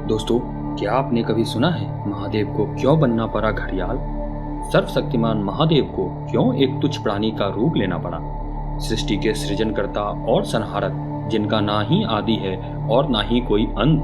दोस्तों, क्या आपने कभी सुना है महादेव को क्यों बनना पड़ा घड़ियाल? सर्वशक्तिमान महादेव को क्यों एक तुच्छ प्राणी का रूप लेना पड़ा? सृष्टि के सृजनकर्ता और संहारक, जिनका ना ही आदि है और ना ही कोई अंत,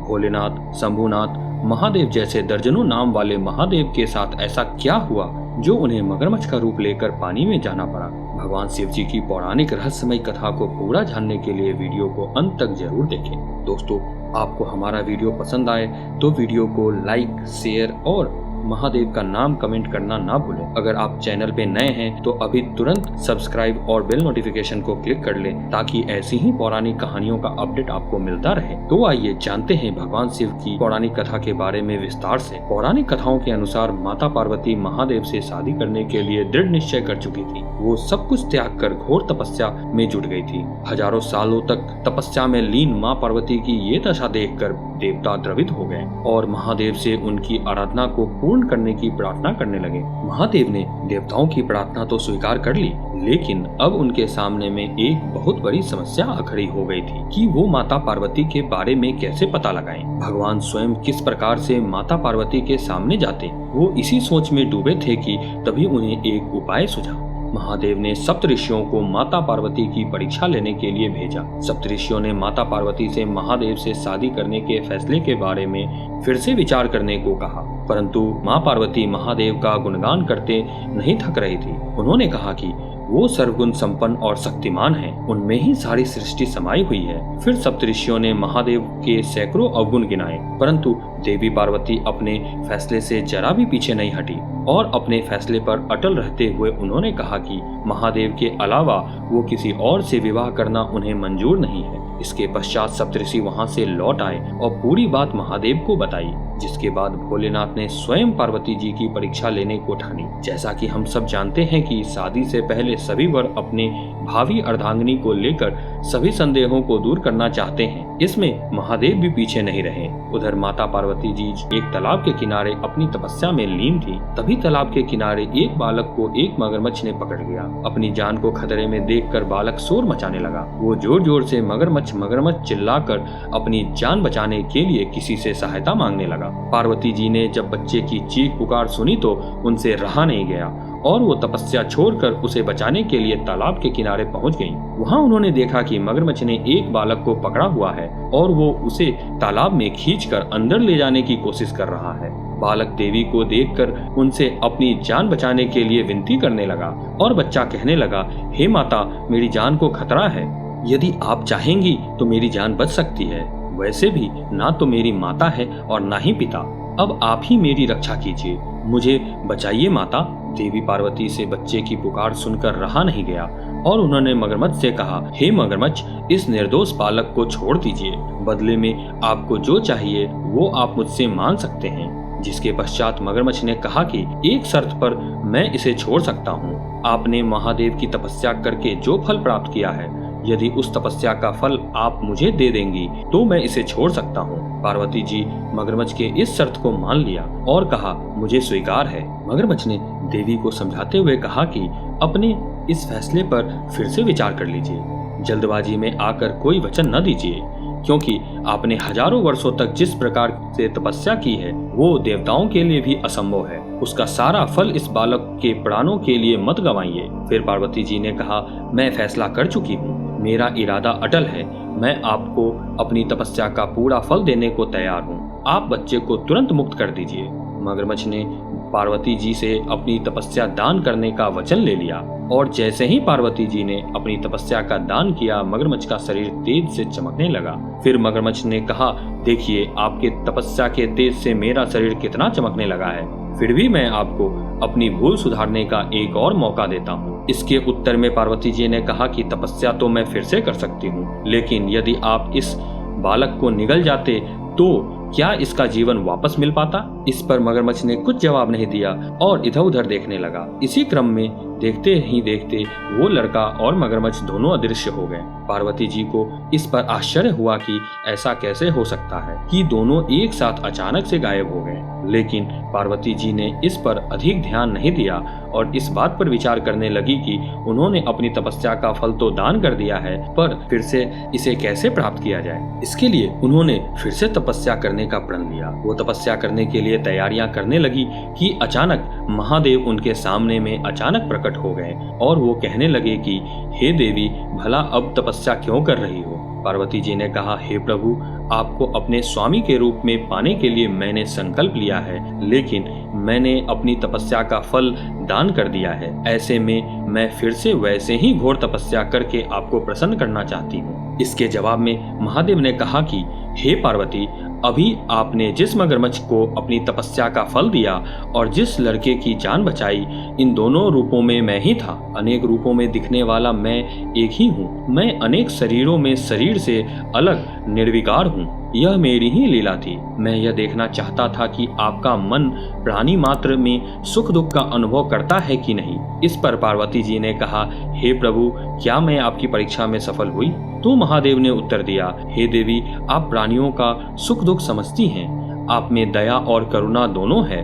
भोलेनाथ, शंभुनाथ, महादेव जैसे दर्जनों नाम वाले महादेव के साथ ऐसा क्या हुआ जो उन्हें मगरमच्छ का रूप लेकर पानी में जाना पड़ा? भगवान शिव जी की पौराणिक रहस्यमय कथा को पूरा जानने के लिए वीडियो को अंत तक जरूर देखें। दोस्तों, आपको हमारा वीडियो पसंद आए तो वीडियो को लाइक, शेयर और महादेव का नाम कमेंट करना ना भूलें। अगर आप चैनल पे नए हैं तो अभी तुरंत सब्सक्राइब और बेल नोटिफिकेशन को क्लिक कर लें ताकि ऐसी ही पौराणिक कहानियों का अपडेट आपको मिलता रहे। तो आइए जानते हैं भगवान शिव की पौराणिक कथा के बारे में विस्तार से। पौराणिक कथाओं के अनुसार माता पार्वती महादेव से शादी करने के लिए दृढ़ निश्चय कर चुकी थी। वो सब कुछ त्याग कर घोर तपस्या में जुट गई थी। हजारों सालों तक तपस्या में लीन माँ पार्वती की ये दशा देखकर देवता द्रवित हो गए और महादेव से उनकी आराधना को पूर्ण करने की प्रार्थना करने लगे। महादेव ने देवताओं की प्रार्थना तो स्वीकार कर ली, लेकिन अब उनके सामने में एक बहुत बड़ी समस्या खड़ी हो गई थी कि वो माता पार्वती के बारे में कैसे पता लगाएं। भगवान स्वयं किस प्रकार से माता पार्वती के सामने जाते, वो इसी सोच में डूबे थे कि तभी उन्हें एक उपाय सूझा। महादेव ने सप्तऋषियों को माता पार्वती की परीक्षा लेने के लिए भेजा। सप्तऋषियों ने माता पार्वती से महादेव से शादी करने के फैसले के बारे में फिर से विचार करने को कहा, परंतु माँ पार्वती महादेव का गुणगान करते नहीं थक रही थी। उन्होंने कहा कि वो सर्वगुण संपन्न और शक्तिमान हैं, उनमें ही सारी सृष्टि समाई हुई है। फिर सप्तऋषियों ने महादेव के सैकड़ों अवगुण गिनाए, परंतु देवी पार्वती अपने फैसले से जरा भी पीछे नहीं हटी और अपने फैसले पर अटल रहते हुए उन्होंने कहा कि महादेव के अलावा वो किसी और से विवाह करना उन्हें मंजूर नहीं है। इसके पश्चात सप्तऋषि वहां से लौट आए और पूरी बात महादेव को बताई, जिसके बाद भोलेनाथ ने स्वयं पार्वती जी की परीक्षा लेने को ठानी। जैसा कि हम सब जानते हैं कि शादी से पहले सभी वर अपने भावी अर्धांगिनी को लेकर सभी संदेहों को दूर करना चाहते हैं। इसमें महादेव भी पीछे नहीं रहे। उधर माता पार्वती जी एक तालाब के किनारे अपनी तपस्या में लीन थी। तभी तालाब के किनारे एक बालक को एक मगरमच्छ ने पकड़ लिया। अपनी जान को खतरे में देखकर बालक शोर मचाने लगा। वो जोर जोर से मगरमच्छ चिल्लाकर अपनी जान बचाने के लिए किसी से सहायता मांगने लगा। पार्वती जी ने जब बच्चे की चीख पुकार सुनी तो उनसे रहा नहीं गया और वो तपस्या छोड़कर उसे बचाने के लिए तालाब के किनारे पहुंच गईं। वहां उन्होंने देखा कि मगरमच्छ ने एक बालक को पकड़ा हुआ है और वो उसे तालाब में खींचकर अंदर ले जाने की कोशिश कर रहा है। बालक देवी को देखकर उनसे अपनी जान बचाने के लिए विनती करने लगा और बच्चा कहने लगा, हे माता, मेरी जान को खतरा है। यदि आप चाहेंगी तो मेरी जान बच सकती है। वैसे भी ना तो मेरी माता है और ना ही पिता। अब आप ही मेरी रक्षा कीजिए, मुझे बचाइए माता। देवी पार्वती से बच्चे की पुकार सुनकर रहा नहीं गया और उन्होंने मगरमच्छ से कहा, हे मगरमच्छ, इस निर्दोष बालक को छोड़ दीजिए। बदले में आपको जो चाहिए वो आप मुझसे मांग सकते हैं। जिसके पश्चात मगरमच्छ ने कहा कि एक शर्त पर मैं इसे छोड़ सकता हूँ। आपने महादेव की तपस्या करके जो फल प्राप्त किया है, यदि उस तपस्या का फल आप मुझे दे देंगी तो मैं इसे छोड़ सकता हूँ। पार्वती जी मगरमच्छ के इस शर्त को मान लिया और कहा, मुझे स्वीकार है। मगरमच्छ ने देवी को समझाते हुए कहा कि अपने इस फैसले पर फिर से विचार कर लीजिए। जल्दबाजी में आकर कोई वचन न दीजिए, क्योंकि आपने हजारों वर्षों तक जिस प्रकार से तपस्या की है वो देवताओं के लिए भी असंभव है। उसका सारा फल इस बालक के प्राणों के लिए मत गंवाइए। फिर पार्वती जी ने कहा, मैं फैसला कर चुकी हूँ, मेरा इरादा अटल है। मैं आपको अपनी तपस्या का पूरा फल देने को तैयार हूँ। आप बच्चे को तुरंत मुक्त कर दीजिए। मगरमच्छ ने पार्वती जी से अपनी तपस्या दान करने का वचन ले लिया और जैसे ही पार्वती जी ने अपनी तपस्या का दान किया, मगरमच्छ का शरीर तेज से चमकने लगा। फिर मगरमच्छ ने कहा, देखिए, आपके तपस्या के तेज से मेरा शरीर कितना चमकने लगा है, फिर भी मैं आपको अपनी भूल सुधारने का एक और मौका देता हूँ। इसके उत्तर में पार्वती जी ने कहा कि तपस्या तो मैं फिर से कर सकती हूँ, लेकिन यदि आप इस बालक को निगल जाते तो क्या इसका जीवन वापस मिल पाता? इस पर मगरमच्छ ने कुछ जवाब नहीं दिया और इधर उधर देखने लगा। इसी क्रम में देखते ही देखते वो लड़का और मगरमच्छ दोनों अदृश्य हो गए। पार्वती जी को इस पर आश्चर्य हुआ कि ऐसा कैसे हो सकता है कि दोनों एक साथ अचानक से गायब हो गए। लेकिन पार्वती जी ने इस पर अधिक ध्यान नहीं दिया और इस बात पर विचार करने लगी कि उन्होंने अपनी तपस्या का फल तो दान कर दिया है, पर फिर से इसे कैसे प्राप्त किया जाए। इसके लिए उन्होंने फिर से तपस्या करने करने का प्रण लिया। वो तपस्या करने के लिए तैयारियां करने लगी कि अचानक महादेव उनके सामने में अचानक प्रकट हो गए और वो कहने लगे कि हे देवी, भला अब तपस्या क्यों कर रही हो? पार्वती जी ने कहा, हे प्रभु, आपको अपने स्वामी के रूप में पाने के लिए मैंने संकल्प लिया है, लेकिन मैंने अपनी तपस्या का फल दान कर दिया है। ऐसे में मैं फिर से वैसे ही घोर तपस्या करके आपको प्रसन्न करना चाहती हूँ। इसके जवाब में महादेव ने कहा कि हे पार्वती, अभी आपने जिस मगरमच्छ को अपनी तपस्या का फल दिया और जिस लड़के की जान बचाई, इन दोनों रूपों में मैं ही था। अनेक रूपों में दिखने वाला मैं एक ही हूँ। मैं अनेक शरीरों में शरीर से अलग निर्विकार हूँ। यह मेरी ही लीला थी। मैं यह देखना चाहता था कि आपका मन प्राणी मात्र में सुख दुख का अनुभव करता है कि नहीं। इस पर पार्वती जी ने कहा, हे प्रभु, क्या मैं आपकी परीक्षा में सफल हुई? तो महादेव ने उत्तर दिया, हे देवी, आप प्राणियों का सुख दुख समझती हैं। आप में दया और करुणा दोनों है।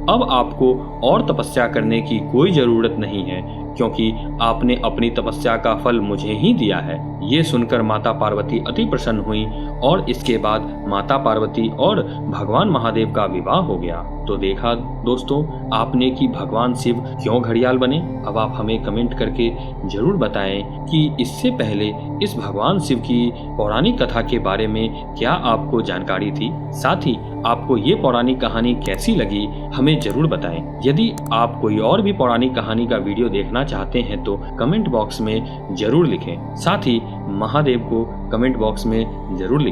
अब आपको और तपस्या करने की कोई जरूरत नहीं है, क्योंकि आपने अपनी तपस्या का फल मुझे ही दिया है। ये सुनकर माता पार्वती अति प्रसन्न हुई और इसके बाद माता पार्वती और भगवान महादेव का विवाह हो गया। तो देखा दोस्तों आपने कि भगवान शिव क्यों घड़ियाल बने। अब आप हमें कमेंट करके जरूर बताएं कि इससे पहले इस भगवान शिव की पौराणिक कथा के बारे में क्या आपको जानकारी थी। साथ ही आपको ये पौराणिक कहानी कैसी लगी हमें जरूर बताएं। यदि आप कोई और भी पौराणिक कहानी का वीडियो देखना चाहते हैं तो कमेंट बॉक्स में जरूर लिखें। साथ ही महादेव को कमेंट बॉक्स में जरूर लिखें।